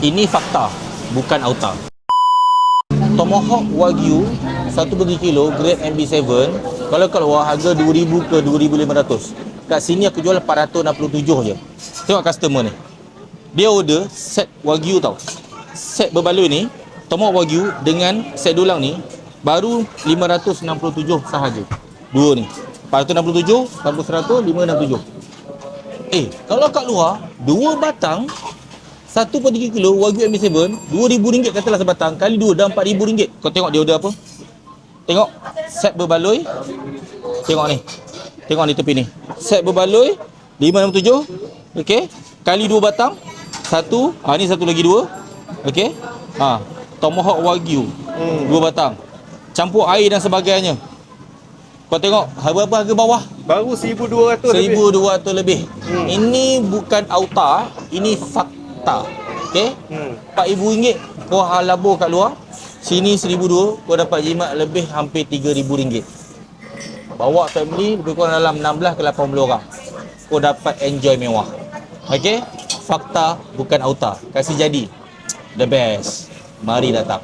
Ini fakta, bukan auta. Tomahawk Wagyu 1 kilo grade MB7 kalau kat luar harga 2000 ke 2500. Kat sini aku jual 467 je. Tengok customer ni. Dia order set Wagyu tau. Set berbaloi ni, Tomahawk Wagyu dengan set dulang ni baru 567 sahaja. Dua ni. 467, 100, 567. Kalau kat luar, dua batang 1/3 kilo Wagyu MB7 RM2,000 katalah sebatang, kali 2 dah RM4,000. Kau tengok dia order apa? Tengok set berbaloi. Tengok ni. Tengok ni tepi ni. Set berbaloi 567. Okey. Kali 2 batang. Satu, ni satu lagi 2. Okey. Tomahawk Wagyu. 2 batang. Campur air dan sebagainya. Kau tengok harga bawah Baru 1,200 lebih. 1,200 lebih. Ini bukan auta, ini fakta. Okey? RM4,000 kau halabur kat luar. Sini 1,200, kau dapat jimat lebih hampir RM3,000. Bawa family lebih kurang dalam 16 ke 80 orang. Kau dapat enjoy mewah. Okey? Fakta bukan auta. Kasih jadi. The best. Mari datang.